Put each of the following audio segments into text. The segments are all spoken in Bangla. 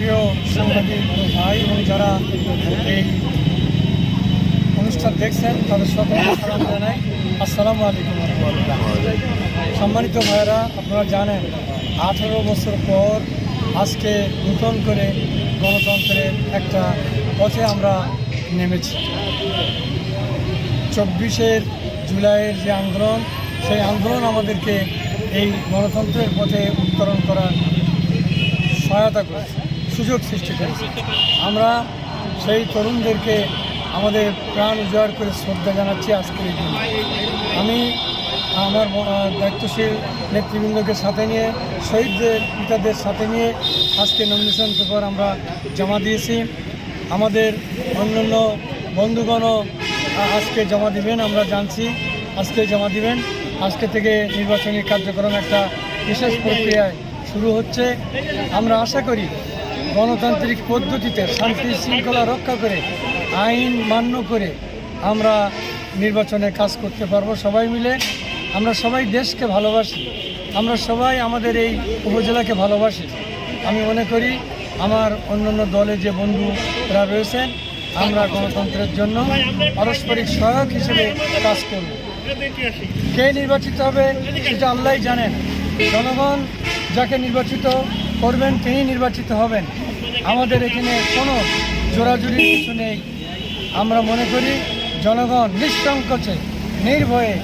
প্রিয় সাংবাদিক ভাই এবং যারা এই অনুষ্ঠান দেখছেন তাদের সকলকে সালাম জানাই। আসসালামু আলাইকুম। সম্মানিত ভাইয়েরা, আপনারা জানেন 18 বছর পর আজকে নতুন করে গণতন্ত্রের একটা পথে আমরা নেমেছি। 24শে জুলাইয়ের যে আন্দোলন, সেই আন্দোলন আমাদেরকে এই গণতন্ত্রের পথে উত্তরণ করার সহায়তা করেছে, সুযোগ সৃষ্টি করেছে। আমরা সেই তরুণদেরকে আমাদের প্রাণ উজাড় করে শ্রদ্ধা জানাচ্ছি আজকের এই দিনে। আমি আমার দায়িত্বশীল নেতৃবৃন্দকে সাথে নিয়ে, শহীদদের পিতাদের সাথে নিয়ে আজকে নমিনেশন পেপার আমরা জমা দিয়েছি। আমাদের অন্যান্য বন্ধুগণও আজকে জমা দিবেন, আমরা জানছি আজকে জমা দিবেন। আজকে থেকে নির্বাচনী কার্যক্রম একটা বিশেষ প্রক্রিয়ায় শুরু হচ্ছে। আমরা আশা করি গণতান্ত্রিক পদ্ধতিতে শান্তি শৃঙ্খলা রক্ষা করে, আইন মান্য করে আমরা নির্বাচনে কাজ করতে পারবো সবাই মিলে। আমরা সবাই দেশকে ভালোবাসি, আমরা সবাই আমাদের এই উপজেলাকে ভালোবাসি। আমি মনে করি আমার অন্যান্য দলে যে বন্ধুরা রয়েছেন, আমরা গণতন্ত্রের জন্য পারস্পরিক সহায়ক হিসেবে কাজ করব। কে নির্বাচিত হবে সেটা আল্লাহই জানেন। জনগণ যাকে নির্বাচিত করবেন তিনি নির্বাচিত হবেন। আমাদের এখানে কোনো জোরাজুরির কিছু নেই। আমরা মনে করি জনগণ নিঃসংকোচে নির্ভয়ে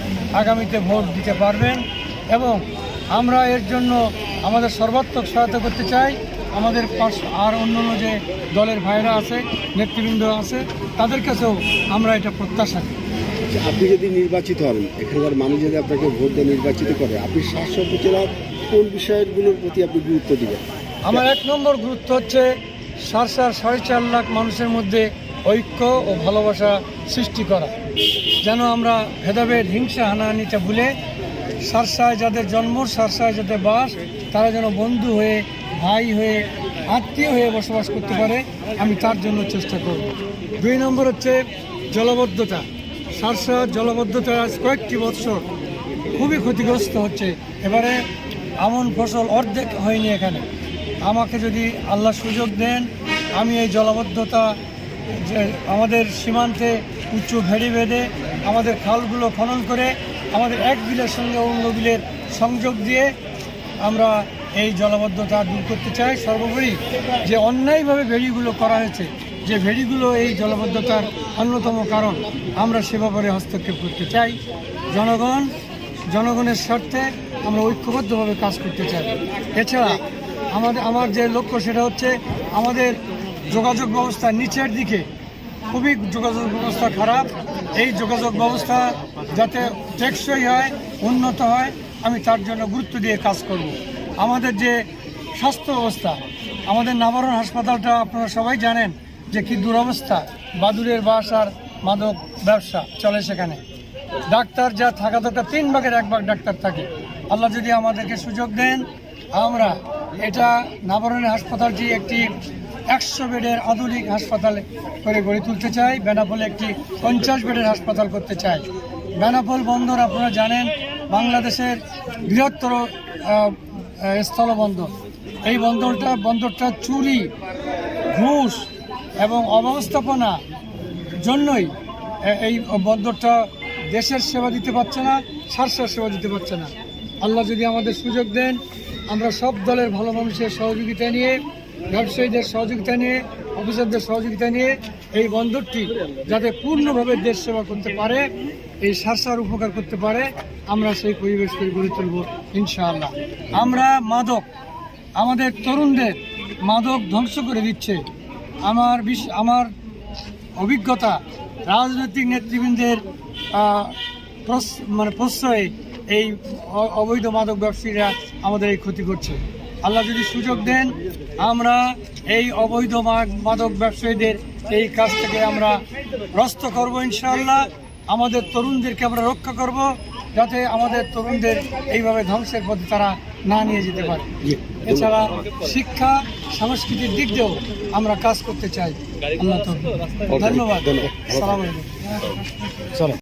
আগামীতে ভোট দিতে পারবেন এবং আমরা এর জন্য আমাদের সর্বাত্মক সহায়তা করতে চাই। আমাদের আর অন্যান্য যে দলের ভাইরা আছে, নেতৃবৃন্দ আছে, তাদের কাছেও আমরা এটা প্রত্যাশা করি। আপনি যদি নির্বাচিত হন, এখানকার মানুষ যদি আপনাকে ভোট দিয়ে নির্বাচিত করে, আপনি শাসক উপজেলার কোন বিষয়গুলোর প্রতি আপনি গুরুত্ব দিবেন? আমার 1 নম্বর গুরুত্ব হচ্ছে সারসার 4.5 লাখ মানুষের মধ্যে ঐক্য ও ভালোবাসা সৃষ্টি করা। যেন আমরা ভেদাভেদ, হিংসা, হানাহানিটা ভুলে সারসায় যাদের জন্ম, সারসায় যাদের বাস, তারা যেন বন্ধু হয়ে, ভাই হয়ে, আত্মীয় হয়ে বসবাস করতে পারে, আমি তার জন্য চেষ্টা করব। 2 নম্বর হচ্ছে জলবদ্ধতা। সারসার জলবদ্ধতা আজ কয়েকটি বছর খুবই ক্ষতিগ্রস্ত হচ্ছে। এবারে আমন ফসল অর্ধেক হয়নি এখানে। আমাকে যদি আল্লাহ সুযোগ দেন, আমি এই জলবদ্ধতা যে আমাদের সীমান্তে উঁচু ভেড়ি বেঁধে আমাদের খালগুলো খনন করে আমাদের এক বিলের সঙ্গে অন্য বিলের সংযোগ দিয়ে আমরা এই জলবদ্ধতা দূর করতে চাই। সর্বোপরি যে অন্যায়ভাবে ভেড়িগুলো করা হয়েছে, যে ভেড়িগুলো এই জলবদ্ধতার অন্যতম কারণ, আমরা সে ব্যাপারে হস্তক্ষেপ করতে চাই। জনগণের স্বার্থে আমরা ঐক্যবদ্ধভাবে কাজ করতে চাই। এছাড়া আমার যে লক্ষ্য সেটা হচ্ছে আমাদের যোগাযোগ ব্যবস্থা নিচের দিকে, খুবই যোগাযোগ ব্যবস্থা খারাপ। এই যোগাযোগ ব্যবস্থা যাতে টেকসই হয়, উন্নত হয়, আমি তার জন্য গুরুত্ব দিয়ে কাজ করব। আমাদের যে স্বাস্থ্য ব্যবস্থা, আমাদের নাবারণ হাসপাতালটা আপনারা সবাই জানেন যে কি দুরবস্থা। বাদুড়ের বাস আর মাদক ব্যবসা চলে সেখানে। ডাক্তার যা থাকা দরকার 3 ভাগের 1 ভাগ ডাক্তার থাকে। আল্লাহ যদি আমাদেরকে সুযোগ দেন, আমরা এটা নাবারণের হাসপাতালটি একটি 100 বেডের আধুনিক হাসপাতাল করে গড়ে তুলতে চাই। বেনাপোলে একটি 50 বেডের হাসপাতাল করতে চাই। বেনাপোল বন্দর আপনারা জানেন বাংলাদেশের বৃহত্তর স্থলবন্দর। এই বন্দরটা চুরি, ঘুষ এবং অব্যবস্থাপনা জন্যই এই বন্দরটা দেশের সেবা দিতে পারছে না, সারসার সেবা দিতে পারছে না। আল্লাহ যদি আমাদের সুযোগ দেন, আমরা সব দলের ভালো মানুষের সহযোগিতা নিয়ে, ব্যবসায়ীদের সহযোগিতা নিয়ে, অফিসারদের সহযোগিতা নিয়ে এই বন্দরটি যাতে পূর্ণভাবে দেশ সেবা করতে পারে, এই সারসার উপকার করতে পারে, আমরা সেই পরিবেশকে গড়ে তুলব ইনশাআল্লাহ। আমরা আমাদের তরুণদের মাদক ধ্বংস করে দিচ্ছে। আমার অভিজ্ঞতা, রাজনৈতিক নেতৃবৃন্দের প্রশ্রয়ে এই অবৈধ মাদক ব্যবসায়ীরা আমাদের এই ক্ষতি করছে। আল্লাহ যদি সুযোগ দেন, আমরা এই অবৈধ মাদক ব্যবসায়ীদের এই কাজ থেকে আমরা রস্ত করব ইনশাআল্লাহ। আমাদের তরুণদেরকে আমরা রক্ষা করব, যাতে আমাদের তরুণদের এইভাবে ধ্বংসের পথে তারা না নিয়ে যেতে পারে। এছাড়া শিক্ষা, সংস্কৃতির দিক দিয়েও আমরা কাজ করতে চাই। আল্লাহ ধন্যবাদ। আসসালামু আলাইকুম।